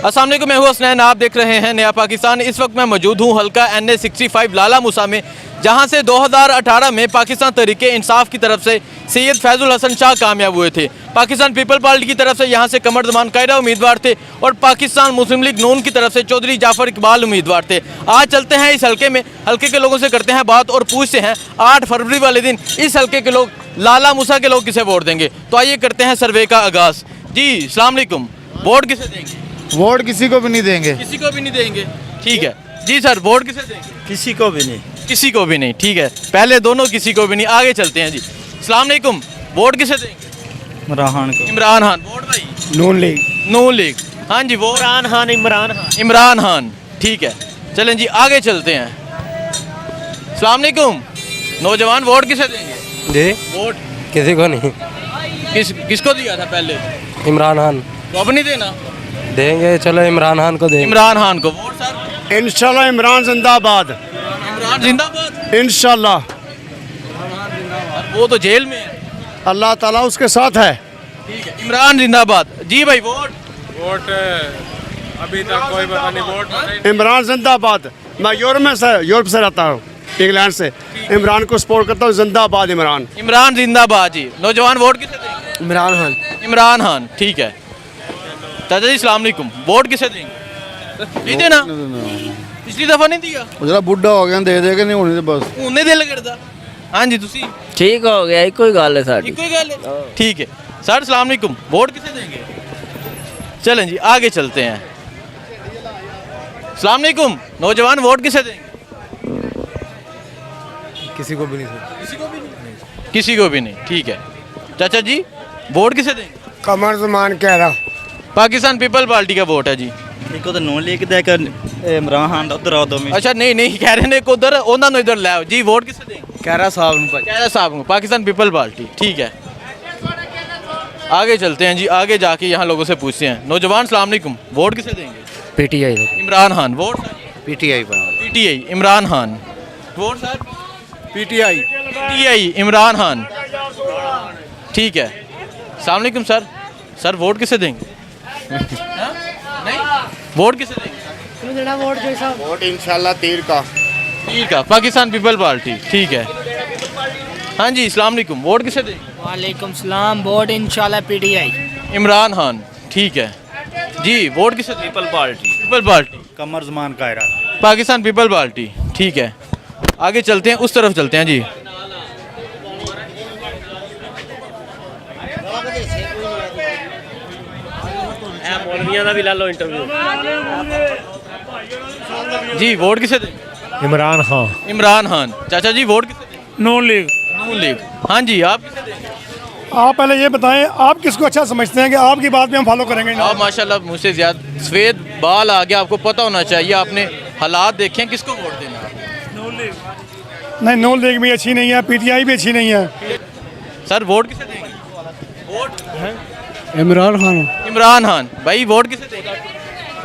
अस्सलाम वालेकुम, मैं हूं हसनैन, आप देख रहे हैं नया पाकिस्तान। इस वक्त मैं मौजूद हूं हल्का NA 65 लाला मूसा में, जहां से 2018 में पाकिस्तान तहरीक-ए-इंसाफ की तरफ से सैयद फैजुल हसन शाह कामयाब हुए थे। पाकिस्तान पीपल पार्टी की तरफ से यहां से कमर जमान कायरा उम्मीदवार थे और पाकिस्तान मुस्लिम लीग नून की तरफ से चौधरी जाफर इकबाल उम्मीदवार थे। आज चलते हैं इस हल्के में, हल्के के लोगों से करते हैं बात और पूछते हैं 8 फरवरी वाले दिन इस हल्के के लोग, लाला मूसा के लोग किसे वोट देंगे। तो आइए करते हैं सर्वे का आगाज़। जी अस्सलाम वालेकुम, वोट किसे देंगे? वोट किसी को भी नहीं देंगे। किसी को भी नहीं देंगे, ठीक है जी सर। वोट किसे देंगे? किसी को भी नहीं। किसी को भी नहीं, ठीक है। पहले दोनों किसी को भी नहीं, आगे चलते हैं जी। अस्सलाम वालेकुम, वोट किसे देंगे? इमरान को। इमरान खान। वोट भाई? नून लीग। नून लीग, हाँ जी। वो इमरान खान। इमरान खान। इमरान खान, ठीक है। चलें जी आगे चलते हैं। अस्सलाम वालेकुम, नौजवान वोट किसे देंगे? जी वोट किसी को नहीं। किसको दिया था पहले? इमरान खान तो अब नहीं देना? देंगे, चलो इमरान खान को देंगे। इमरान खान को वोट सर? इंशाल्लाह इमरान जिंदाबाद। इमरान जिंदाबाद। इंशाल्लाह वो तो जेल में है। अल्लाह ताला उसके साथ है। ठीक है, इमरान जिंदाबाद। जी भाई वोट? वोट अभी तक कोई पता नहीं। वोट इमरान जिंदाबाद। मैं यूरोप से रहता हूँ, इंग्लैंड से। इमरान को सपोर्ट करता हूँ, जिंदाबाद इमरान। इमरान जिंदाबाद जी। नौजवान वोट किसे देंगे? इमरान खान। इमरान खान, ठीक है। चाचा जी अस्सलाम वालेकुम, वोट किसे देंगे? नहीं देना? पिछली दफा नहीं दिया? जरा बुढ़ा हो गया, दे देगा नहीं होनी तो बस। उन्हें दिल करता। हाँ जी, तुसी ठीक हो गया, एक कोई गल है साडी। कोई गल है, ठीक है। सर अस्सलाम वालेकुम, वोट किसे देंगे? चलें जी आगे चलते हैं। अस्सलाम वालेकुम, नौजवान वोट किसे देंगे? किसी को भी नहीं। किसी को भी नहीं? किसी को भी नहीं, ठीक है। चाचा जी वोट किसे देंगे? कमर जमान कह रहा। पाकिस्तान पीपल पार्टी का वोट है जी। एक तो नून लीग दे कर इमरान खान दा उधर आओ दो में। अच्छा नहीं कह रहे ने उधर, उन्होंने इधर लाओ जी। वोट किसे देंगे? कहरा साहब नु भाई। कहरा साहब को, पाकिस्तान पीपल पार्टी, ठीक है। आगे चलते हैं जी, आगे जाके यहाँ लोगों से पूछते हैं। नौजवान अस्सलाम वालेकुम, वोट किसे देंगे? PTI. Imran Khan. Vote? PTI. PTI Imran Khan. Vote sir? PTI. Imran Khan, ठीक है। अस्सलाम वालेकुम सर, सर वोट किसे देंगे? हाँ? नहीं, वोट किसे देंगे? वोट इंशाल्लाह तीर का। ठीक है, पाकिस्तान पीपल पार्टी, ठीक है। हाँ जी अस्सलाम वालेकुम, वोट किसे देंगे? वालेकुम सलाम, वोट इंशाल्लाह PTI। इमरान खान, ठीक है जी। वोट किसे देंगे? People Party. People Party, Qamar Zaman Kaira. Pakistan People party, ठीक है। आगे चलते हैं, उस तरफ चलते हैं जी। मौलवियां दा भी ला लो इंटरव्यू। जी वोट किसे देंगे? इमरान खान। इमरान खान। चाचा जी वोट किसे देंगे? नून लीग। नून लीग, हाँ जी। आप किसे देंगे? आप पहले ये बताएं, आप किसको अच्छा समझते हैं कि आपकी बात में हम फॉलो करेंगे? आप माशाल्लाह मुझसे ज़्यादा सफ़ेद बाल आ गया, आपको पता होना चाहिए। आपने हालात देखे हैं, किसको वोट देना है? नहीं, नून लीग भी अच्छी नहीं है, PTI भी अच्छी नहीं है। सर वोट किसे देंगे? वोट? इमरान खान। इमरान खान। भाई वोट किसे देंगे?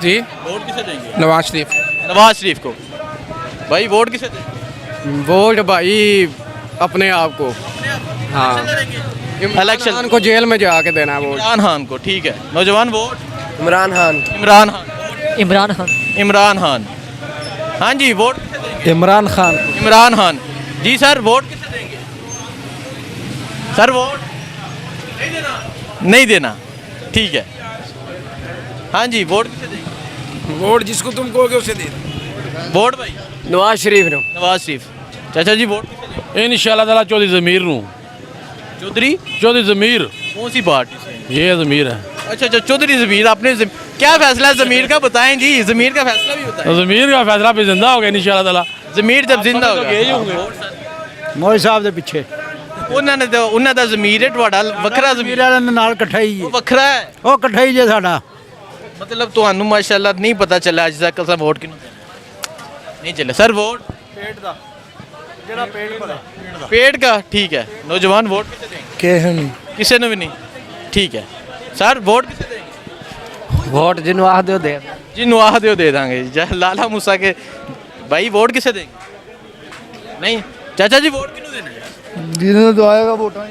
जी वोट किसे देंगे? नवाज शरीफ। नवाज शरीफ को। भाई वोट किसे देंगे? वोट भाई अपने आप को। हाँ, इलेक्शन को जेल में जाके देना है वोट। इमरान खान को, ठीक है। नौजवान वोट? इमरान खान। इमरान खान। इमरान खान। इमरान खान, हाँ जी। वोट किसे देंगे? इमरान खान। इमरान खान जी। सर वोट किसे देंगे? सर वोट नहीं देना? नहीं देना, ठीक है। हाँ जी, वोट किसे देंगे? वोट जिसको तुम कहोगे उसे दे। वोट भाई? नवाज शरीफ नु। नवाज शरीफ। चाचा जी वोट किसे देंगे? इंशाल्लाह ताला चौधरी ज़मीर नू। चौधरी ज़मीर। कौन सी पार्टी से? ये ज़मीर है। अच्छा, चौधरी ज़मीर। आपने क्या फैसला है ज़मीर का, बताएं जी। ज़मीर का फैसला भी होता है? ज़मीर का फैसला भी जिंदा हो गया इंशाल्लाह ताला। ज़मीर जब जिंदा हो गए होंगे। मोई साहब दे पीछे ਉਹਨਾਂ ਦਾ ਜ਼ਮੀਰ ਹੈ, ਤੁਹਾਡਾ ਵੱਖਰਾ ਜ਼ਮੀਰ ਵਾਲਿਆਂ ਦੇ ਨਾਲ ਇਕੱਠਾ ਹੀ ਉਹ ਵੱਖਰਾ ਹੈ। ਉਹ ਇਕੱਠਾ ਹੀ ਜੇ ਸਾਡਾ। मतलब ਤੁਹਾਨੂੰ ਮਾਸ਼ਾਅੱਲਾ नहीं पता चला ਅੱਜ तक ਅਸਾਂ ਵੋਟ ਕਿਹਨੂੰ नहीं चले। Sir vote? पेट का, ठीक है। नौजवान वोट किसे देंगे? किसी ने भी नहीं, ठीक है। सर वोट किसे देंगे? वोट जिन्हों आख दो दे। जिन्हों आख दो दे देंगे। लाला मूसा के भाई वोट किसे देंगे? नहीं। चाचा जी वोट किन्हों देना? जिन्होंने तो आएगा वोटा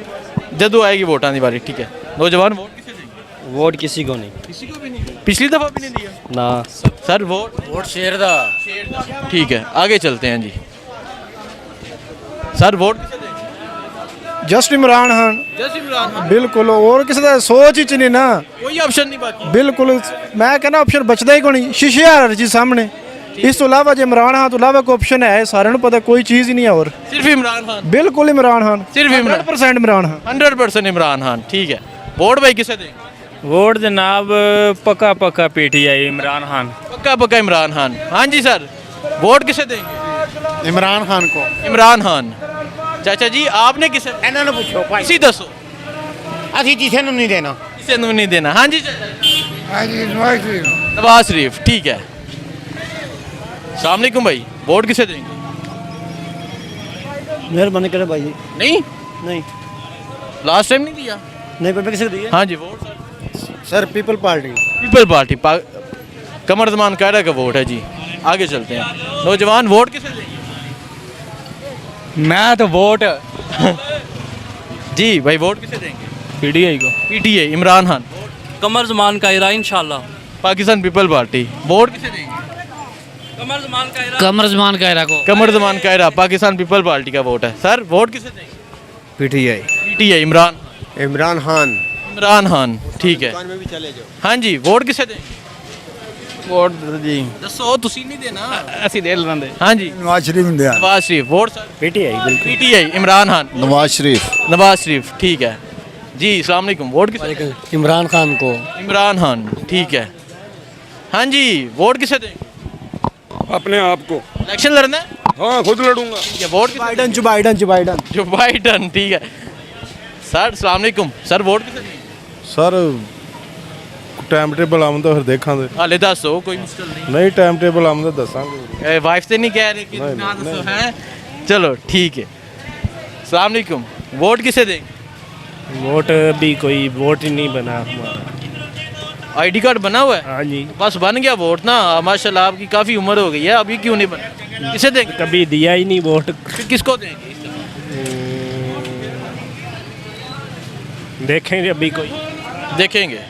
जदों आएगी वोटां दी बारी, ठीक है। नौजवान वोट किसे देंगे? वोट किसी को नहीं। किसी को भी नहीं, पिछली दफा भी नहीं दिया ना। सर वोट शेर दा ठीक है, आगे चलते हैं जी। सर वोट किसे देंगे? जस्ट इमरान खान जैसे इमरान खान, बिल्कुल और किसी का सोच ही नहीं ना कोई ऑप्शन नहीं बाकी। बिल्कुल मैं कहना ऑप्शन बचता ही कोई नहीं शीशे हर चीज सामने इस तो इलावा जो इमरान खान तो इलावा कोई ऑप्शन है सारे को पता कोई चीज़ ही नहीं है और सिर्फ इमरान खान, बिल्कुल इमरान खान सिर्फ इमरान 100% इमरान खान 100% इमरान खान। ठीक है, वोट भाई किसे देंगे? वोट जनाब पक्का पक्का पीटीआई इमरान खान। पक्का पक्का इमरान खान। हाँ जी सर, वोट किसे देंगे? इमरान खान को। इमरान खान। चाचा जी आपने किसे? ਇਹਨਾਂ ਨੂੰ ਪੁੱਛੋ ਭਾਈ किसी दसो ਅਸੀਂ ਕਿਸੇ ਨੂੰ ਨਹੀਂ ਦੇਣਾ किसे नू नहीं देना। हाँ जी चाचा जी। हाँ जी नवाज नवाज शरीफ। ठीक है, सलाम भाई, वोट किसे देंगे? मेहरबानी करे भाई। नहीं, नहीं लास्ट टाइम नहीं दिया। नहीं पे किसी को दिए। हाँ जी, vote sir sir People Party. People Party Qamar Zaman Kaira का वोट है जी। आगे चलते हैं। नौजवान वोट किसे देंगे? मैं तो वोट जी भाई, वोट किसे देंगे? पीटीआई को। पीटीआई इमरान खान। कमर जमान कायरा इंशाल्लाह। Pakistan People Party. वोट किसे देंगे? कमर जमान कायरा। कमर जमान कायरा को। कमर जमान कायरा पाकिस्तान पीपल पार्टी का वोट है। सर वोट किसे देंगे? पीटीआई। पीटीआई इमरान इमरान खान। इमरान खान। ठीक है, में भी चले जाओ। हाँ जी, वोट किसे देंगे? वोट जी दसो, तुसी नहीं देना। ਅਸੀਂ ਦੇ ਲੈਂਦੇ। हाँ जी, Nawaz Sharif India Nawaz Sharif. Vote sir? PTI बिल्कुल। पीटीआई इमरान खान। नवाज शरीफ। नवाज शरीफ। ठीक है जी, अस्सलाम वालेकुम। वोट किसे देंगे? इमरान खान को। इमरान खान। ठीक है, हाँ जी, वोट किसे देंगे? अपने आप को। इलेक्शन लड़ना है? हाँ खुद लड़ूंगा। ठीक है, वोट किसे बाइडन जो बाइडन जो बाइडन। जो बाइडन। ठीक है सर, अस्सलाम वालेकुम। सर वोट किसे देंगे? ਸਰ ਟਾਈਮ ਟੇਬਲ ਆਉਂਦਾ ਫਿਰ ਦੇਖਾਂਗੇ। हाले दसो, कोई मुश्किल नहीं। ਨਹੀਂ ਟਾਈਮ ਟੇਬਲ ਆਉਂਦਾ ਦੱਸਾਂਗੇ। वाइफ से नहीं कह रहे कि नहीं, ना नहीं, दसो हैं। चलो ठीक है, अस्सलाम वालेकुम। वोट किसे देंगे? वोट अभी कोई वोट ही नहीं बना हमारा। आईडी कार्ड बना हुआ है? हाँ जी। बस बन गया वोट ना, माशाल्लाह आपकी काफ़ी उम्र हो गई है, अभी क्यों नहीं बना? किसे देंगे? कभी दिया ही नहीं वोट। फिर किसको देंगे? देखेंगे अभी कोई। देखेंगे।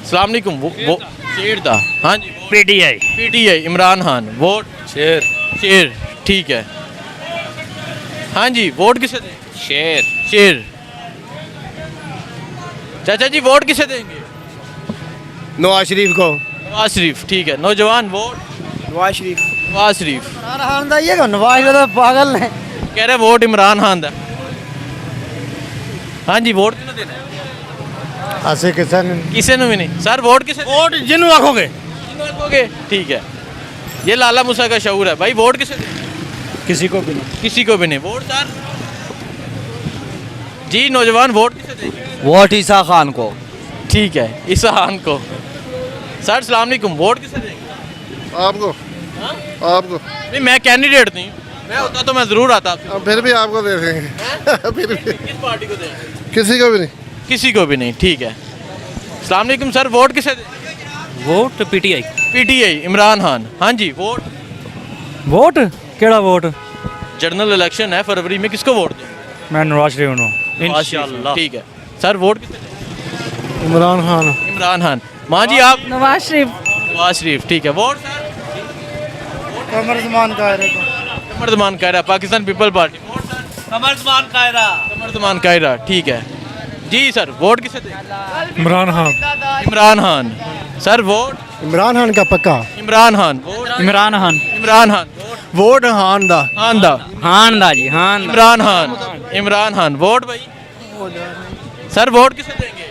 अस्सलाम वालेकुम। वो शेर था। हाँ जी, PTI. PTI Imran Khan. Vote शेर शेर। ठीक है, हाँ जी, वोट किसे देंगे? शेर शेर। चाचा जी वोट किसे देंगे? नवाज शरीफ को। नवाज शरीफ। ठीक है, नौजवान वोट? नवाज शरीफ। नवाज शरीफ। इमरान खान दा ये नवाज दा पागल ने। कह रहे वोट इमरान खान दा। हाँ जी, वोट किसे देना है? ऐसे किसान। किसी ने भी नहीं। सर वोट किसे? वोट जिन्हों आखोगे। रखोगे। ठीक है, ये लाला मूसा का शऊर है भाई। वोट किसे देंगे? किसी को भी नहीं। किसी को भी नहीं। वोट सर जी, नौजवान वोट किसे देंगे? वोट ईसा खान को। ठीक है, ईसा खान को। सर अस्सलाम वालेकुम। वोट किसे देंगे? आपको आपको नहीं, मैं कैंडिडेट नहीं हूँ। मैं होता तो मैं ज़रूर आता आपसे। फिर भी आपको दे देंगे। फिर भी किस पार्टी को देंगे? किसी को भी नहीं। किसी को भी नहीं। ठीक है, अस्सलाम वालेकुम सर। वोट किसे देंगे? Vote PTI. PTI Imran Khan. हाँ जी, वोट? वोट केड़ा वोट? जनरल इलेक्शन है फरवरी में, किसको वोट देंगे? मैं नवाज शरीफ हूँ। इंशाल्लाह। ठीक है सर, वोट किसे देंगे? इमरान खान। इमरान खान। माँ जी आप? नवाज शरीफ। नवाज शरीफ। ठीक है, वोट सर? कमर जमान कायरा को। Qamar Zaman Kaira Pakistan People Party. Vote sir? Qamar Zaman Kaira. Qamar Zaman Kaira. ठीक है जी सर, वोट किसे देंगे? इमरान खान। इमरान खान। Sir vote? इमरान खान का पक्का। इमरान खान। वोट? इमरान खान। इमरान खान। वोट खान दा। खान दा। खान दा जी खान। इमरान खान। इमरान खान। वोट भाई? सर वोट किसे देंगे?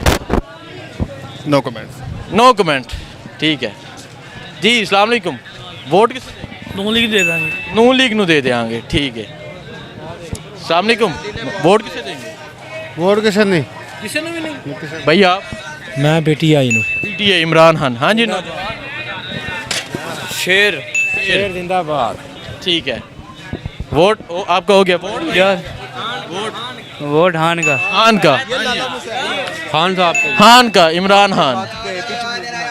No comment. No comment. ठीक है जी, अस्सलाम वालेकुम। वोट किसे देंगे? नून लीग दे देंगे। नून लीग नू दे देंगे। ठीक है, अस्सलाम वालेकुम। वोट किसे देंगे? वोट किसे नहीं। किसी ने भी नहीं। भाई आप? मैं पीटीआई हूँ। पीटीआई इमरान खान। हाँ जी, शेर शेर जिंदाबाद। ठीक है, वोट आपका हो गया? वोट यार वोट खान का। खान का। खान साहब को। खान का इमरान खान।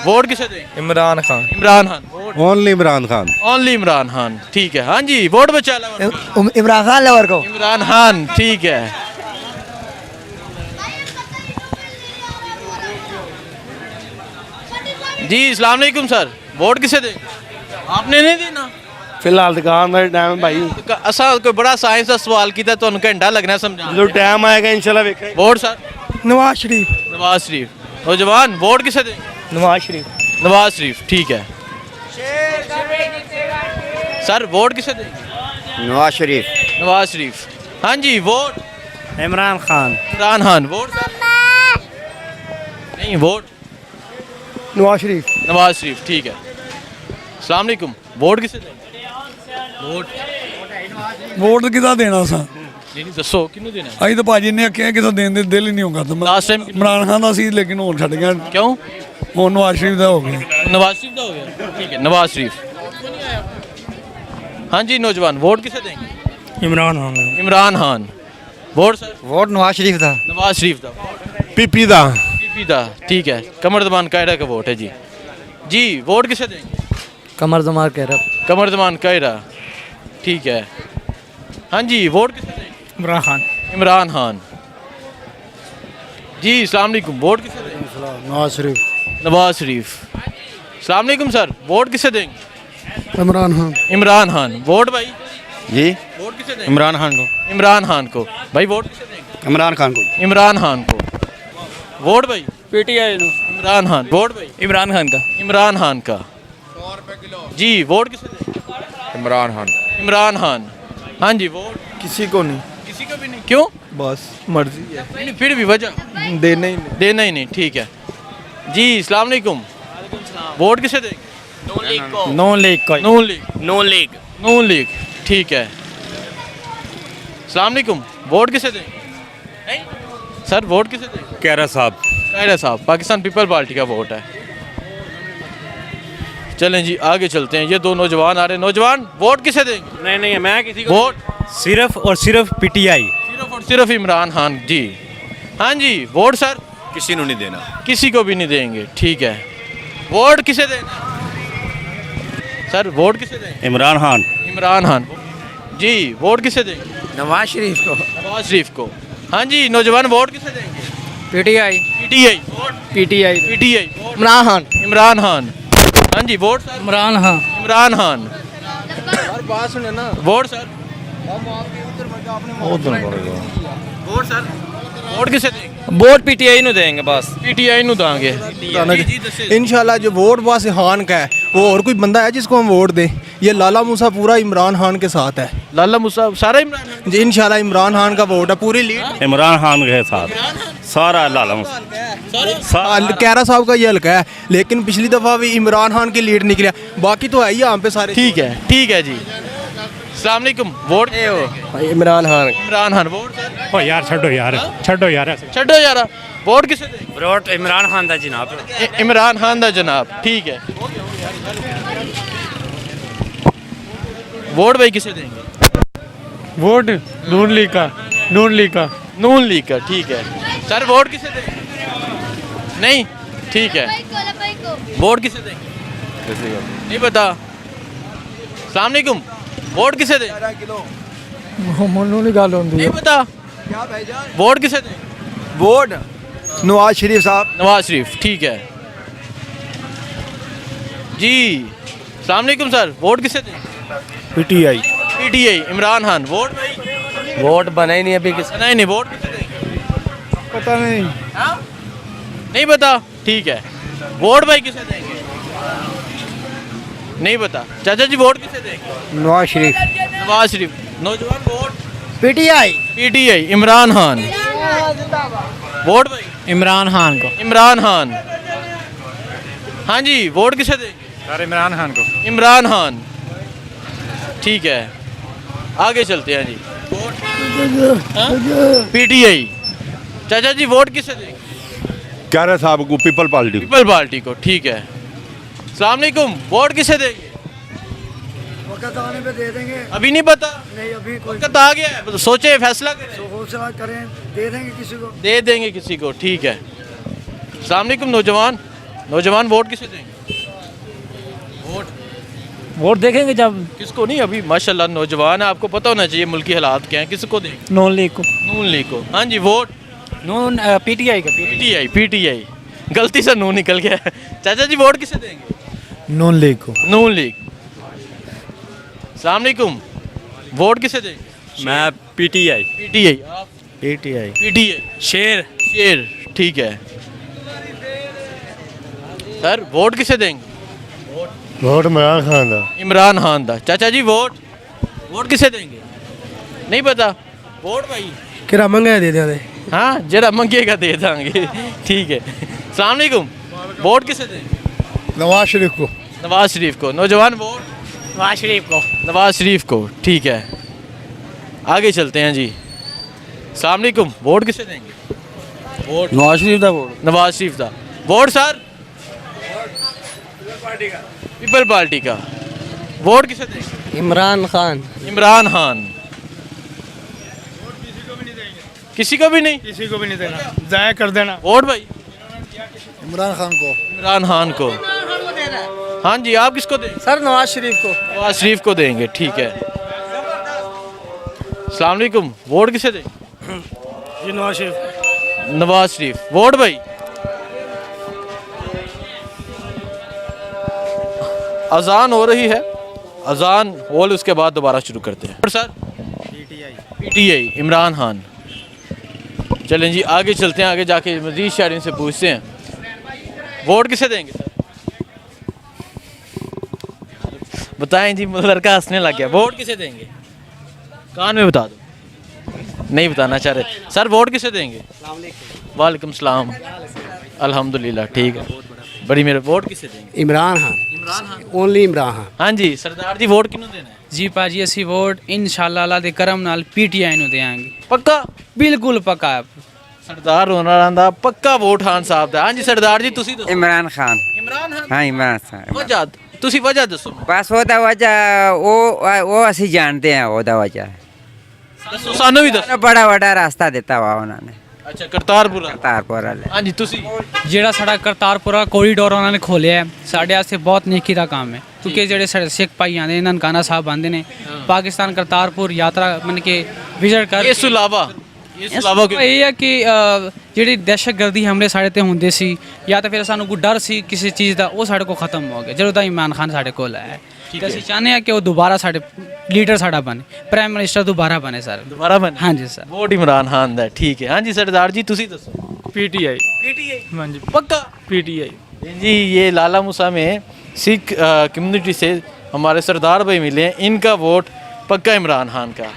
वोट किसे देंगे? इमरान खान। इमरान खान। ओनली इमरान खान। ओनली इमरान खान। ठीक है, हाँ जी, वोट बचा इमरान खान लेवर को। इमरान खान। ठीक है, जी अस्सलाम वालेकुम सर, वोट किसे देंगे? आपने नहीं देना? फिलहाल दुकान का टाइम भाई असा कोई बड़ा साइंस का सवाल किया ਤੁਹਾਨੂੰ घंटा लगना समझा जो टाइम आएगा इंशाल्लाह वेखेंगे वोट सर नवाज शरीफ। नवाज शरीफ। नौजवान वोट किसे देंगे? नवाज शरीफ। नवाज शरीफ ठीक है सर, वोट किसे देंगे? नवाज शरीफ। नवाज शरीफ। हाँ जी vote? Imran Khan. Imran Khan. Vote sir? नहीं वोट नवाज शरीफ। नवाज शरीफ ठीक है। अस्सलाम वालेकुम, वोट किसे देंगे? वोट ਵੋਟ ਕਿਹਦਾ ਦੇਣਾ ਸਾਂ नहीं दसो किन्नू देना है? ਅਸੀਂ ਤਾਂ ਭਾਜੀ ਨੇ ਆਖਿਆ ਕਿਥੋਂ ਦੇਣ ਦੇ ਦਿਲ ਹੀ ਨਹੀਂ ਕਰਦਾ Last time- ਇਮਰਾਨ ਖਾਨ ਦਾ ਸੀ ਲੇਕਿਨ ਹੁਣ ਛੱਡ ਗਿਆ क्यों? ਹੁਣ ਨਵਾਜ਼ ਸ਼ਰੀਫ ਦਾ ਹੋ ਗਿਆ नवाज शरीफ का हो गया ठीक है। नवाज शरीफ। हाँ जी नौजवान वोट किसे देंगे? Imran Khan Imran Khan. Vote sir? Vote Nawaz Sharif था। नवाज शरीफ का। पीपी दा पीपी दा ठीक है। कमर जमान कायरा का वोट है जी। जी वोट किसे देंगे? कमर जमार कह रहा। कमर जमान कायरा ठीक है। हाँ जी वोट किसे देंगे? इमरान खान इमरान खान। जी अस्सलाम वालेकुम, वोट किसे देंगे? नवाज शरीफ। नवाज शरीफ। अस्सलाम वालेकुम सर, वोट किसे देंगे? इमरान खान। इमरान खान। वोट भाई? जी वोट किसे देंगे? इमरान खान को। इमरान खान को। भाई वोट किसे देंगे? इमरान खान को। इमरान खान को। वोट भाई? पीटीआई इमरान खान। वोट भाई? इमरान खान का इमरान खान का। जी वोट किसे देंगे? इमरान खान इमरान खान। हाँ जी वोट? किसी को नहीं, किसी को भी नहीं। क्यों? बस मर्जी है, नहीं, फिर भी वजह देना ही नहीं। देना ही नहीं ठीक है। जी अस्सलाम वालेकुम, वोट किसे देंगे? नॉन लीग को। Noon League. Noon League. Noon League ठीक है। अस्सलाम वालेकुम, वोट किसे देंगे? सर वोट किसे देंगे? कैरा साहब। कायरा साहब। पाकिस्तान पीपल पार्टी का वोट है। चलें जी आगे चलते हैं। ये दो नौजवान आ रहे हैं। नौजवान वोट किसे देंगे? नहीं नहीं मैं किसी वोट सिर्फ और सिर्फ पीटीआई। सिर्फ और सिर्फ इमरान खान जी। हाँ जी वोट सर? किसी को नहीं देना। किसी को भी नहीं देंगे ठीक है। वोट किसे देंगे? सर वोट किसे देंगे? इमरान खान। इमरान खान। जी वोट किसे देंगे? नवाज शरीफ को। नवाज शरीफ को। हाँ जी नौजवान वोट किसे देंगे? PTI. PTI. Vote PTI. PTI. Imran Khan. Imran Khan. हाँ जी वोट सर? इमरान खान इमरान खान। बात सुने ना। Vote sir? Vote sir? Vote किसे देंगे? वोट पीटीआई ਨੂੰ देंगे बस। पीटीआई ਨੂੰ ਦਾਂਗੇ। इंशाल्लाह जो वोट बस खान का है, वो और कोई बंदा है जिसको हम वोट दें? ये लाला मूसा पूरा इमरान खान के साथ है लाला मूसा सारा इमरान खान। जी। इंशाल्लाह इमरान खान का वोट है, पूरी लीड इमरान खान के साथ सारा लाला कैरा साहब का ये हल्का है, लेकिन पिछली दफ़ा भी इमरान खान की लीड निकला, बाकी तो है ही यहाँ पे सारे। ठीक है जी। अस्सलाम वालेकुम, vote Imran Khan. Imran Khan. Vote sir? ओ यार छो यार छो यार छड्डो यार, वोट किसे देंगे? वोट इमरान खान दा जनाब। इमरान खान दा जनाब ठीक है। वोट भाई किसे देंगे? वोट नून लीग का। नून लीग का। नून लीग का ठीक है। सर वोट किसे देंगे? नहीं ठीक है। वोट किसे देंगे? नहीं पता। अस्सलाम वालेकुम, वोट किसे देंगे? नहीं पता। वोट किसे देंगे? वोट नवाज शरीफ साहब। नवाज शरीफ ठीक है जी। अस्सलाम वालेकुम सर, वोट किसे देंगे? PTI. PTI. Imran Khan. Vote भाई? वोट बना ही नहीं अभी किसी। नहीं वोट किसे देंगे? पता नहीं। नहीं पता ठीक है। वोट भाई किसे देंगे? नहीं पता। चाचा जी वोट किसे देंगे? नवाज शरीफ। नवाज शरीफ। नौजवान vote? PTI. PTI. Imran Khan. Vote भाई? इमरान खान को। इमरान खान। हाँ जी वोट किसे देंगे? सर इमरान खान को। इमरान खान ठीक है। आगे चलते हैं जी। पीटीआई। चाचा जी वोट किसे देंगे? कैरा साहब को, पीपल पार्टी पीपल पार्टी को ठीक है। अस्सलाम वालेकुम, वोट किसे देंगे? वक्त आने पे दे देंगे। अभी नहीं पता। नहीं अभी कोई वक्त आ गया है, तो सोचे फैसला करें। हौसला करें, दे देंगे किसी को। दे देंगे किसी को ठीक है। अस्सलाम वालेकुम नौजवान वोट किसे देंगे? वोट देखेंगे जब। किसको नहीं, अभी माशाल्लाह नौजवान है, आपको पता होना चाहिए मुल्की हालात क्या हैं। किसको देंगे? नॉन लीग को। नून लीग को। हाँ जी वोट? नून पीटीआई का। पीटीआई। गलती से नून निकल गया। चाचा जी वोट किसे देंगे? नून लीग को। नून लीग। अस्सलाम वालेकुम, वोट किसे देंगे? मैं पीटीआई। पीटीआई। आप? पीटीआई। पीटीआई। शेर। शेर, ठीक है। सर वोट किसे देंगे? वोट इमरान खान दा। इमरान खान दा। चाचा जी वोट किसे देंगे? नहीं पता। वोट भाई किरा मंगे दे दे। हाँ, जरा मंगेगा दे देंगे। ठीक है। अस्सलाम वालेकुम, वोट किसे देंगे? नवाज शरीफ को। नवाज शरीफ को। नौजवान वोट नवाज शरीफ को। नवाज शरीफ को, ठीक है। आगे चलते हैं जी। अस्सलाम वालेकुम, वोट किसे देंगे? वोट नवाज शरीफ दा वोट। नवाज शरीफ दा। Vote sir? पीपल पार्टी का। वोट किसे देंगे? इमरान खान। इमरान खान। किसी को भी नहीं? किसी को भी नहीं देना, जाया कर देना। वोट भाई इमरान खान को। इमरान खान को। हाँ जी, आप किसको देंगे? सर नवाज शरीफ को। नवाज शरीफ को देंगे, ठीक है। अस्सलाम वालेकुम, वोट किसे देंगे? जी नवाज शरीफ। नवाज शरीफ। वोट भाई अजान हो रही है, अजान होल उसके बाद दोबारा शुरू करते हैं। और सर पीटीआई इमरान खान। चलें जी आगे चलते हैं, आगे जाके मजीद शहरीन से पूछते हैं वोट किसे देंगे सर? बताएं जी, लड़का हंसने लग गया। वोट किसे देंगे? कान में बता दो। नहीं बताना चाह रहे सर। वोट किसे देंगे? वालेकुम सलाम। अल्हम्दुलिल्लाह, ठीक है, बड़ी मेरे। वोट किसे देंगे? इमरान खान। इमरान खान। ओनली इमरान खान। हाँ जी सरदार जी, वोट किन्नू देना है? जी भाजी ਅਸੀਂ ਵੋਟ ਇਨਸ਼ਾਅੱਲਾ ਅੱਲਾ ਦੇ ਕਰਮ ਨਾਲ ਪੀਟੀਆਈ ਨੂੰ ਦੇਵਾਂਗੇ। पक्का? ਬਿਲਕੁਲ ਪੱਕਾ। सरदार होना रहा पक्का वोट खान साहब दा। हाँ जी सरदार जी, तुसी दसो। इमरान खान। इमरान खान। हाँ इमरान खान। वजह तुसी वजह दसो। बस ਉਹਦਾ ਵਜ੍ਹਾ ਉਹ ਅਸੀਂ ਜਾਣਦੇ ਹਾਂ ਉਹਦਾ ਵਜ੍ਹਾ। दसो सानू भी दसो। ਬੜਾ ਵੱਡਾ ਰਾਸਤਾ ਦਿੱਤਾ ਵਾ ਉਹਨਾਂ ਨੇ अच्छा करतारपुर। ਕਰਤਾਰਪੁਰ ਵਾਲੇ। हाँ जी तुसी। ਜਿਹੜਾ ਸਾਡਾ ਕਰਤਾਰਪੁਰਾ ਕੋਰੀਡੋਰ ਉਹਨਾਂ ਨੇ ਖੋਲਿਆ ਹੈ, ਸਾਡੇ ਵਾਸਤੇ ਬਹੁਤ ਨੇਕੀ ਦਾ ਕੰਮ ਹੈ। ਕਿਉਂਕਿ ਜਿਹੜੇ ਸਾਡੇ ਸਿੱਖ ਭਾਈ ਆਉਂਦੇ ਨੇ, ਨਨਕਾਣਾ ਸਾਹਿਬ ਆਉਂਦੇ ਨੇ, ਪਾਕਿਸਤਾਨ ਕਰਤਾਰਪੁਰ ਯਾਤਰਾ ਮਨ ਕੇ ਵਿਜ਼ਿਟ ਕਰ। ਇਸ ਤੋਂ ਇਲਾਵਾ ਇਹ ਹੈ ਕਿ ਜਿਹੜੀ ਦਹਿਸ਼ਤਗਰਦੀ ਹਮਲੇ ਸਾਡੇ ਤੇ ਹੁੰਦੇ ਸੀ ਜਾਂ ਤਾਂ ਫਿਰ ਸਾਨੂੰ ਕੋਈ ਡਰ ਸੀ ਕਿਸੇ ਚੀਜ਼ ਦਾ, ਉਹ ਸਾਡੇ ਕੋਲ ਖਤਮ ਹੋ ਗਿਆ ਜਦੋਂ ਦਾ ਇਮਰਾਨ ਖਾਨ ਸਾਡੇ ਕੋਲ ਆਇਆ। ਤੇ ਅਸੀਂ ਚਾਹੁੰਦੇ ਹਾਂ ਕਿ ਉਹ ਦੁਬਾਰਾ ਸਾਡੇ ਲੀਡਰ ਸਾਡਾ ਬਣੇ, ਪ੍ਰਾਈਮ ਮਿਨਿਸਟਰ ਦੁਬਾਰਾ ਬਣੇ ਸਰ। दोबारा बने? हाँ जी सर। वोट इमरान खान दा, ठीक है। हाँ जी सरदार जी तुसी दसो। पीटीआई। पीटीआई। हाँ जी पक्का? पीटीआई। जी ये लाला मूसा में सिख कम्युनिटी से हमारे सरदार भाई मिले हैं, इनका वोट पक्का इमरान खान का।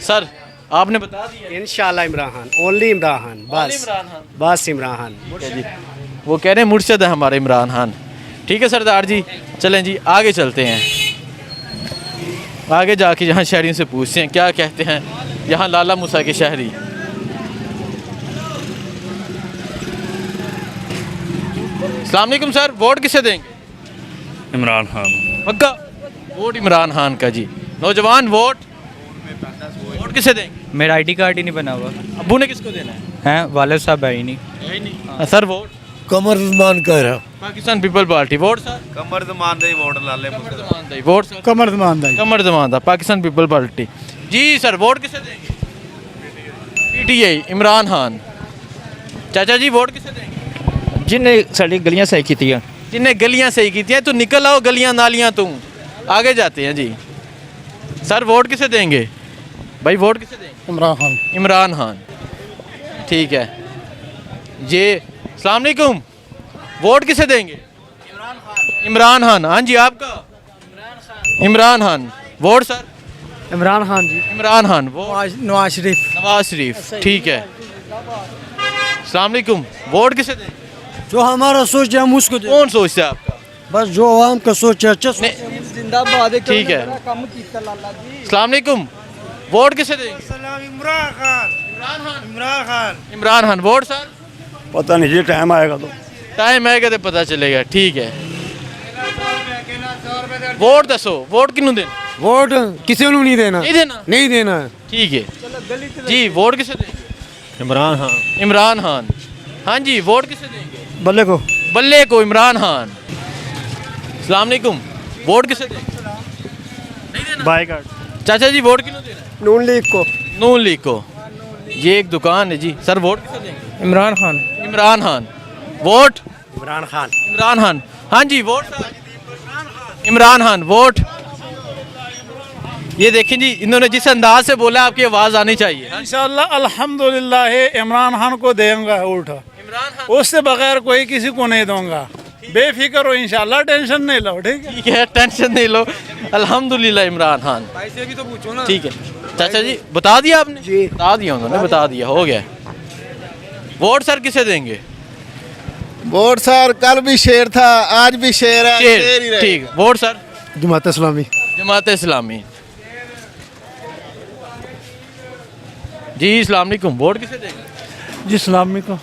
सर आपने बता दिया। इंशाल्लाह इमरान खान। ओनली इमरान खान। बस इमरान खान। बस इमरान खान। ठीक है जी, वो कह रहे हैं मुर्शद है हमारे इमरान खान। ठीक है सरदार जी, चलें जी आगे चलते हैं। आगे जाके यहाँ शहरियों से पूछते हैं क्या कहते हैं यहाँ लाला मूसा के शहरी। अस्सलाम वालेकुम सर, वोट किसे देंगे? इमरान खान। पक्का? वोट इमरान खान का जी। नौजवान वोट किसे देंगे? मेरा आईडी कार्ड ही नहीं बना हुआ अब्बू ने किसको देना है? है, वालिद साहब है ही नहीं। सर वोट कमर जमान कर Pakistan People Party. Vote sir? Qamar Zaman दे वोट लाले वोट सर? कमर दमान दा। कमर जमान दा, पाकिस्तान पीपल पार्टी। जी सर वोट किसे देंगे? पीटीआई इमरान खान। चाचा जी वोट किसे देंगे? जिन्हें साड़ी गलियां सही की थी। जिन्हें गलियां सही की थी। तो निकल आओ गलियां नालियां तुम। आगे जाते हैं जी। सर वोट किसे देंगे भाई? वोट किसे देंगे? इमरान खान। इमरान खान, ठीक है। ये अस्सलाम वालेकुम, वोट किसे देंगे? इमरान खान। हाँ जी आपका? इमरान खान। Vote sir? इमरान खान जी। इमरान खान। वो नवाज शरीफ। नवाज शरीफ, ठीक है। अस्सलाम वालेकुम, वोट किसे देंगे? जो हमारा सोच है हम उसको दे। कौन सोचता है आपका? बस जो आवाम का सोच है अच्छा जिंदाबाद। ठीक है। अस्सलाम वालेकुम, वोट किसे देंगे? इमरान खान। इमरान खान। इमरान खान। Vote sir? पता नहीं जी, टाइम आएगा तो। टाइम आएगा तो पता चलेगा, ठीक है। वोट दसो, वोट किन्नू देना? वोट किसी को नहीं देना। नहीं देना? नहीं देना। ठीक है जी। वोट किसे देंगे? इमरान खान। इमरान खान। हाँ जी, वोट किसे देंगे? बल्ले को। बल्ले को, इमरान खान। अस्सलाम वालेकुम, वोट किसे देंगे? नहीं देना? By card. चाचा जी वोट किन्नू देना? नून लीग को। नून लीग को। ये एक दुकान है जी। सर वोट किसे देंगे? इमरान खान। इमरान खान। वोट इमरान खान। इमरान खान, हाँ जी वोट इमरान खान वोट। ये देखें जी, इन्होंने जिस अंदाज से बोला आपकी आवाज़ आनी चाहिए। इंशाल्लाह अल्हम्दुलिल्लाह इमरान खान को देंगे वोट, इमरान खान, उससे बगैर कोई किसी को नहीं दूंगा। बेफिक्र हो इंशाल्लाह, टेंशन नहीं लो, ठीक है। ठीक है, टेंशन नहीं लो, अल्हम्दुलिल्लाह इमरान खान। भाई से भी तो पूछो ना। ठीक है चाचा जी, बता दिया आपने? जी बता दिया उन्होंने, बता दिया, हो गया। वोट सर किसे देंगे? वोट सर कल भी शेर था, आज भी शेर है, शेर ही शेर, रहेगा। ठीक। Vote sir Jamaat Islami. जमात इस्लामी। जी अस्सलाम वालेकुम, वोट किसे देंगे? जी इस्लामी को।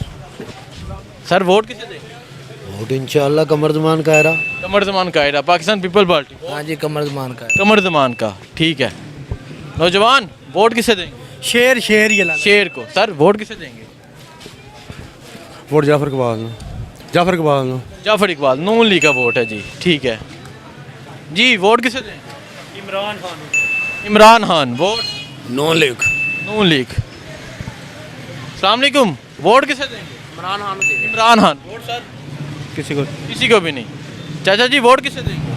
सर वोट किसे देंगे? वोट इंशाल्लाह कमर जमान कायरा। Qamar Zaman Kaira, Pakistan People party. हाँ जी कमर जमान कायरा। कमर जमान का, ठीक है। नौजवान वोट किसे देंगे? शेर शेर ये ला। शेर को। सर वोट किसे देंगे? वोट जाफर इकबाल, जाफर इकबाल। जाफर इकबाल, नून लीग का वोट है जी, ठीक है जी। वोट किसे देंगे? Imran Khan. Imran Khan vote Noon League. Noon League. अस्सलाम वालेकुम, वोट किसे देंगे? इमरान खान देंगे। इमरान खान वोट सर किसी को भी नहीं। चाचा जी वोट किसे देंगे?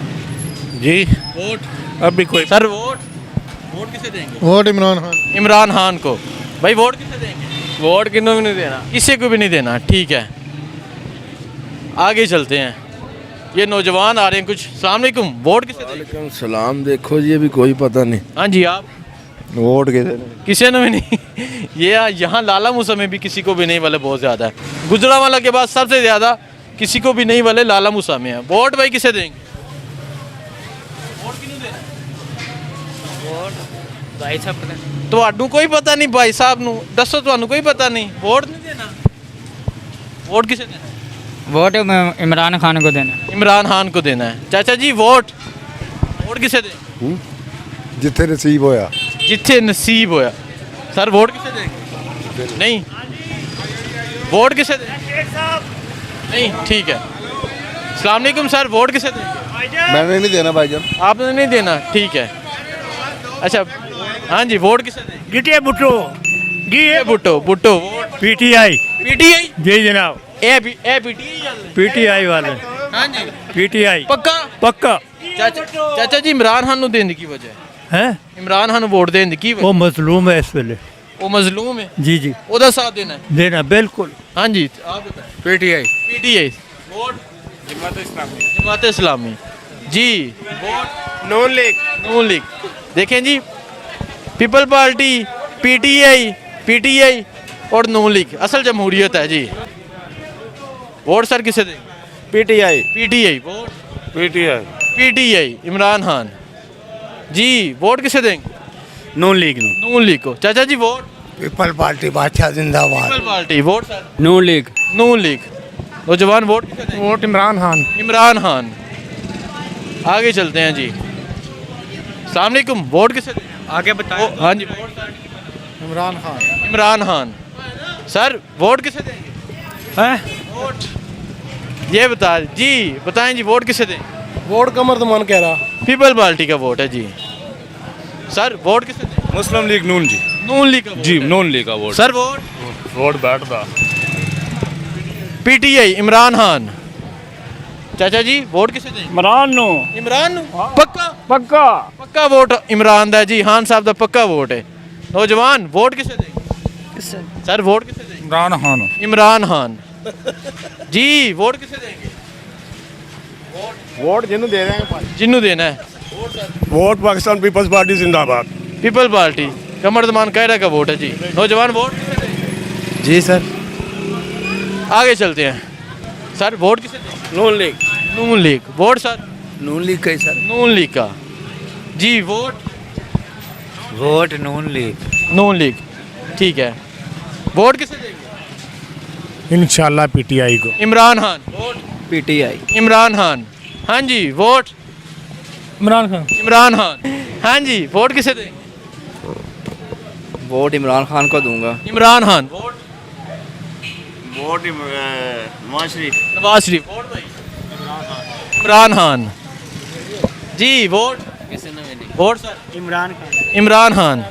जी वोट अब भी कोई। सर वोट किसे देंगे? वोट इमरान खान। इमरान खान को। भाई वोट किसे देंगे? वोट किन्हों भी नहीं देना, किसी को भी नहीं देना, ठीक है। आगे चलते हैं, ये नौजवान आ रहे हैं कुछ। अस्सलाम वालेकुम, वोट किसे देंगे? सलाम, देखो जी अभी कोई पता नहीं हाँ जी, आप वोट किसी ने भी नहीं। ये यहाँ लाला मूसा में भी किसी को भी नहीं वाले बहुत ज़्यादा है। गुजरांवाला के बाद सबसे ज़्यादा किसी को भी नहीं वाले लाला मूसा में है। वोट भाई किसे देंगे? भाई साहब पता नहीं। ਤੁਹਾਨੂੰ ਕੋਈ ਪਤਾ ਨਹੀਂ ਭਾਈ ਸਾਹਿਬ ਨੂੰ ਦੱਸੋ, ਤੁਹਾਨੂੰ ਕੋਈ ਪਤਾ नहीं? वोट नहीं देना, वोट किसे देना? वोट इमरान खान को देना। इमरान खान को देना है। चाचा जी वोट किसे दें? जिथे नसीब होया। जिथे नसीब होया। सर वोट किसे देंगे? नहीं। वोट किसे देंगे? नहीं, ठीक है। अस्सलाम वालेकुम सर, वोट किसे देंगे? मैंने नहीं देना भाईजान। आपने नहीं देना, ठीक है। अच्छा हाँ जी, वोट किसे देंगे? गिटे Bhutto. Bhutto Bhutto vote PTI. PTI ji जनाब, ए पीटीआई पीटीआई वाले। हाँ जी पीटीआई पक्का। पक्का। चाचा जी इमरान खान ਨੂੰ ਦੇਣ ਦੀ ਕੀ ਵਜ੍ਹਾ ਹੈ? है इमरान खान ਨੂੰ ਵੋਟ ਦੇਣ ਦੀ ਕੀ वो मजलूम है इस वेले। ਉਹ ਮਜ਼ਲੂਮ ਹੈ, जी जी ਉਹਦਾ ਸਾਥ ਦੇਣਾ ਹੈ। देना बिल्कुल। हाँ जी आप बताएं। PTI. PTI vote Jamaat Islami ji. Vote Noon League. Noon League. देखें जी, पीपल पार्टी, पीटीआई और नून लीग असल जमहूरियत है जी। वोट सर किसे देंगे? PTI vote PTI Imran Khan ji. Vote किसे देंगे? नून लीग। नून लीग को। चाचा जी वोट पीपल पार्टी बादशाह जिंदाबाद। People Party. Vote sir Noon League. Noon league. नौजवान वोट किसे देंगे? वोट इमरान खान। इमरान खान। आगे चलते हैं जी। अस्सलाम वालेकुम, वोट किसे देंगे? आगे बताओ। हाँ जी vote sir Imran Khan. Imran Khan. Sir vote किसे देंगे? हैं? वोट ये बता जी, बताएं जी, वोट किसे दें? वोट कमर जमान कह रहा। पीपल पार्टी का वोट है जी। सर वोट किसे दें? Muslim League Noon ji. Noon League का वोट जी है। नून लीग का वोट। सर वोट वोट बैठदा। पीटीआई इमरान खान। चाचा जी वोट किसे दें? इमरान नो। इमरान नू? पक्का पक्का। पक्का वोट इमरान दा जी। खान साहब दा पक्का वोट है। नौजवान वोट किसे दें? सर वोट किसे दें? इमरान खान। इमरान खान जी। वोट किसे देंगे? वोट जिन्हों दे रहे हैं। जिन्नू देना है। वोट पाकिस्तान पीपल्स पार्टी जिंदाबाद। पीपल पार्टी कमर जमान कायरा का वोट है जी। नौजवान वोट किसे देंगे? जी सर। आगे चलते हैं। सर वोट किसे देंगे? Noon League. Noon League. Vote sir Noon League का ही सर। नून लीग का जी। Vote vote Noon League. Noon League, ठीक है। वोट किसे देंगे? इंशाल्लाह पीटीआई को। इमरान खान। Vote PTI. इमरान खान। हाँ जी वोट इमरान खान। इमरान खान। हाँ जी वोट किसे देंगे? वोट इमरान खान को दूंगा। Imran Khan. Vote vote Nawaz Sharif. Nawaz Sharif. Vote भाई Imran Khan ji. Vote vote sir Imran Khan. Imran Khan.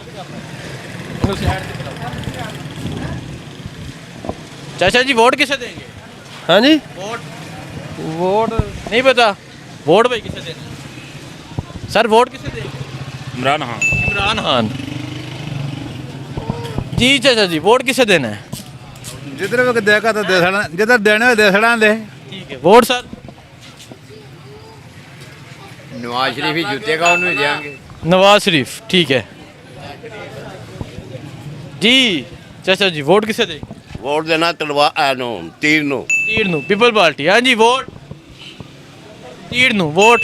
चाचा जी वोट किसे देंगे? हाँ जी। वोट वोट नहीं पता। वोट भाई किसे देना सर? वोट किसे देंगे? इमरान खान। इमरान खान। जी चाचा जी, वोट किसे देना है? जिधर भी देखा तो दे देना, जिधर देने दे देना दे। ठीक है, वोट सर? नवाज शरीफ ही जीतेगा, उन्हें देंगे। नवाज शरीफ, ठीक है जी। चाचा जी, वोट किसे देंगे? वोट देना तीर नो। तीर नू, पीपल पार्टी। हाँ जी, वोट तीर नू, वोट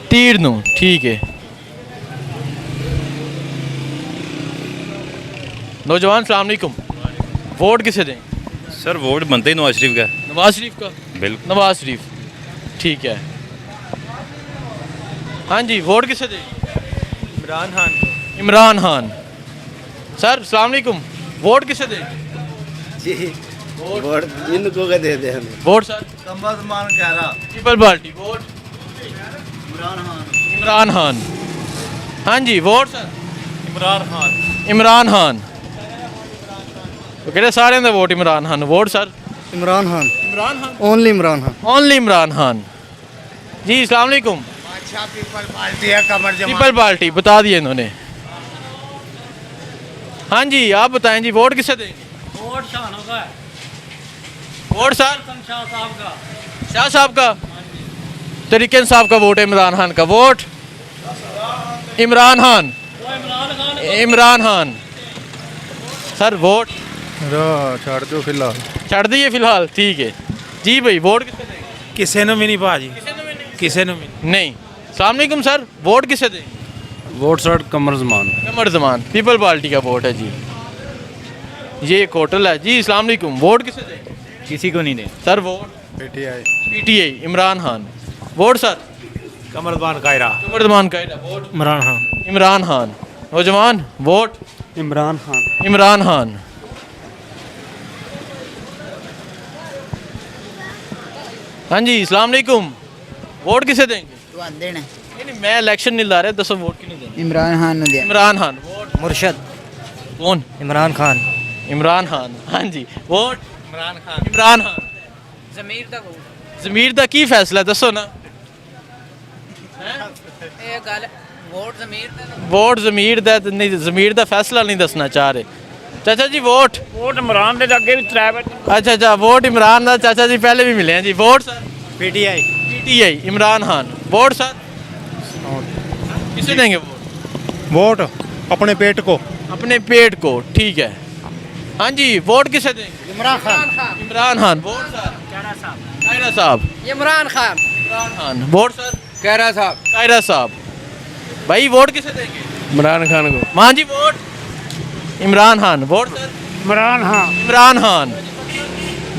तीर नू, ठीक है। नौजवान सलाम अलैकुम, वोट किसे देंगे? सर वोट बनते ही नवाज शरीफ का। नवाज शरीफ का? बिल्कुल। नवाज शरीफ, ठीक है। हाँ जी, वोट किसे देंगे? इमरान खान। इमरान खान। सर सलाम अलैकुम, वोट किसे देंगे? जी वोट इनको के दे दे हमें। Vote sir? कमरमान कह रहा People Party, vote Imran Khan. हाँ जी, वोट सर? इमरान खान। तो कहते सारे ने vote Imran Khan. Vote sir? Imran Khan, Imran Khan, only Imran Khan. Only Imran Khan. जी अस्सलाम वालेकुम। अच्छा पीपल पार्टी है, कमर पीपल पार्टी बता दिए इन्होंने। हाँ जी, आप बताएं जी, वोट किसे देंगे? वोट शाह का है। Vote sir? शाह साहब का। शाह साहब का? तरीके साहब का वोट है इमरान खान का। Vote Imran Khan. Imran Khan. Sir vote? छोड़ दो फिलहाल। छड़ दिए फिलहाल, ठीक है जी। भाई वोट किसे देंगे? किसी ने भी नहीं भाजी, किसी ने भी नहीं। अस्सलाम वालेकुम सर, वोट किसे देंगे? Vote sir Qamar Zaman. कमर जमान, पीपल पार्टी का वोट है जी। ये एक होटल है जी। अस्सलाम वालेकुम, वोट किसे देंगे? किसी को नहीं दे। Sir vote? PTI. PTI, Imran Khan. Vote sir? Qamar Zaman Kaira. Qamar Zaman का वोट इमरान खान। इमरान खान। नौजवान, वोट इमरान खान। इमरान खान। हाँ जी अस्सलाम वालेकुम, वोट किसे देंगे? देना नहीं, मैं इलेक्शन नहीं ला रहा, दसो वोट क्यों नहीं देंगे? इमरान खान ने इमरान खान। वोट? मुर्शद। कौन? इमरान खान। इमरान खान। हाँ जी, वोट? इमरान खान। इमरान खान। ਜ਼ਮੀਰ ਦਾ ਵੋਟ। ਜ਼ਮੀਰ ਦਾ ਕੀ ਫੈਸਲਾ ਦੱਸੋ ਨਾ? ਇਹ ਗੱਲ ਵੋਟ ਜ਼ਮੀਰ ਦਾ। ਵੋਟ ਜ਼ਮੀਰ ਦਾ ਤੇ ਨਹੀਂ, ਜ਼ਮੀਰ ਦਾ ਫੈਸਲਾ ਨਹੀਂ ਦੱਸਣਾ ਚਾਹ ਰਹੇ। ਚਾਚਾ ਜੀ ਵੋਟ? वोट इमरान दे ਅੱਗੇ ਵੀ ਤਰਾਬ अच्छा अच्छा, वोट इमरान ਦਾ। चाचा जी पहले भी मिले हैं जी। Vote sir? PTI. PTI, Imran Khan. Vote sir? किसे देंगे वोट? वोट अपने पेट को। अपने पेट को, ठीक है। हाँ जी, वोट किसे देंगे? इमरान खान। इमरान खान। Vote sir? कायरा साहब। इमरान खान। इमरान खान। Vote sir? कहरा साहब। कायरा साहब। भाई वोट किसे देंगे? इमरान खान को। हाँ जी, vote Imran Khan. Vote sir? Imran Khan. Imran Khan.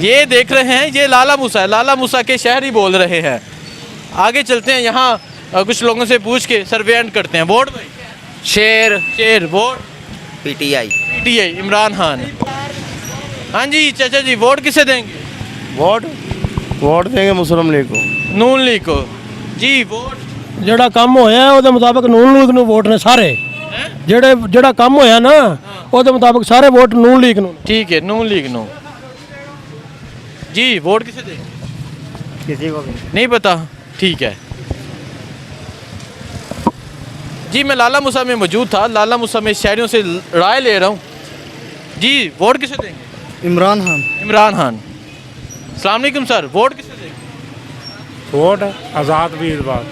ये देख रहे हैं, ये लाला मूसा है। लाला मूसा के शहरी बोल रहे हैं। आगे चलते हैं, यहाँ कुछ लोगों से पूछ के सर्वे एंड करते हैं। वोट भाई? शेर। शेर। Vote? PTI. PTI, Imran Khan. हाँ जी चाचा जी, वोट किसे देंगे? वोट वोट देंगे मुस्लिम लीग को। नून लीग को जी। वोट? ਜਿਹੜਾ ਕੰਮ ਹੋਇਆ ਉਹਦੇ ਮੁਤਾਬਕ ਨੂਨ ਲੀਗ ਨੂੰ ਵੋਟ ਨੇ ਸਾਰੇ। ਜਿਹੜਾ ਕੰਮ ਹੋਇਆ ਨਾ ਉਹਦੇ ਮੁਤਾਬਕ ਸਾਰੇ ਵੋਟ ਨੂਨ ਲੀਗ ਨੂੰ। ठीक है, नून लीग नो जी। वोट किसे देंगे? किसी को भी नहीं पता, ठीक है जी। मैं लाला मूसा में मौजूद था। लाला मूसा में शहरियों से राय ले रहा हूँ जी। वोट किसे देंगे? इमरान खान। इमरान खान। अस्सलाम वालेकुम सर, वोट किसे देंगे? वोट आजाद उम्मीदवार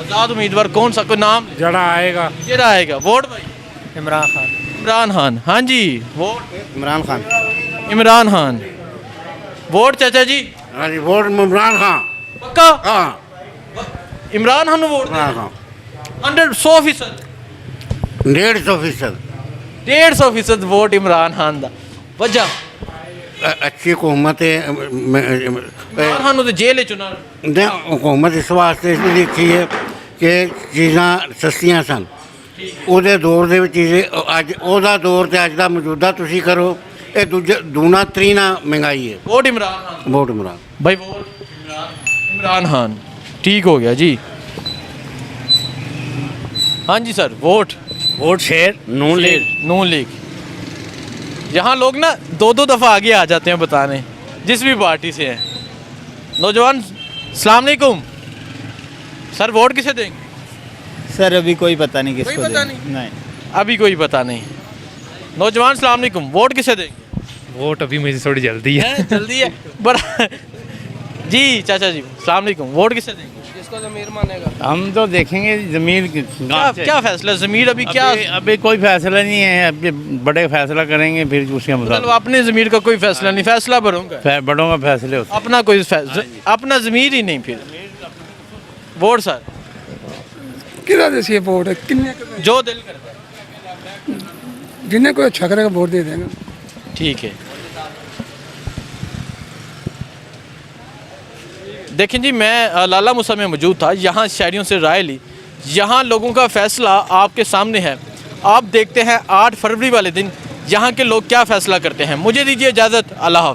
आज़ाद उम्मीदवार कौन सा? कोई नाम जड़ा आएगा। जरा आएगा। वोट भाई? इमरान खान। इमरान खान। हाँ जी, वोट? इमरान खान। इमरान खान। वोट चाचा जी? हाँ जी, वोट इमरान खान। पक्का? हाँ, इमरान खान वोट? इमरान खान। 100%। 150%। 150% वोट इमरान खान दा। वजह? अच्छी हुकूमत है। इमरान खान तो जेल चुना। हुकूमत इस वास्ते इसलिए अच्छी है कि चीज़ां सस्तियां सन। ਉਹਦੇ ਦੌਰ ਦੇ ਵਿੱਚ ਅੱਜ ਉਹਦਾ ਦੌਰ ਤੇ ਅੱਜ ਦਾ ਮੌਜੂਦਾ ਤੁਸੀਂ ਕਰੋ, ਇਹ ਦੂਣਾ ਤਰੀਨਾ ਮਹਿੰਗਾਈ ਹੈ। वोट इमरान खान। ਵੋਟ ਇਮਰਾਨ। भाई वोट इमरान खान, ठीक हो गया जी। हाँ जी सर, वोट? वोट शेर नून लीग। नून लीग। यहाँ लोग ना दो दफा आगे आ जाते हैं बताने, जिस भी पार्टी से हैं। नौजवान अस्सलाम वालेकुम सर, वोट किसे देंगे? सर अभी कोई पता नहीं किसको पता देंगे। नहीं अभी कोई पता नहीं। नौजवान अस्सलाम वालेकुम, वोट किसे देंगे? वोट अभी मुझे थोड़ी जल्दी है। जल्दी है बड़ा जी चाचा जी अस्सलाम वालेकुम, वोट किसे देंगे? हम तो देखेंगे ज़मीर क्या फैसला ज़मीर अभी क्या अभी कोई फैसला नहीं है, अभी बड़े फैसला करेंगे फिर उसके मतलब अपने ज़मीर का कोई फैसला नहीं, फैसला बड़ों का, बड़ों का फैसले होते अपना कोई अपना ज़मीर ही नहीं। फिर वोट सर किरा देसी वोट किन्ने जो दिल करता है। जिन्हें कोई अच्छा करेगा वोट दे देंगे। ठीक है, देखें जी, मैं लाला मूसा में मौजूद था, यहाँ शहरियों से राय ली। यहाँ लोगों का फैसला आपके सामने है। आप देखते हैं 8 फरवरी वाले दिन यहाँ के लोग क्या फ़ैसला करते हैं। मुझे दीजिए इजाज़त, अल्लाह हाफ़िज़।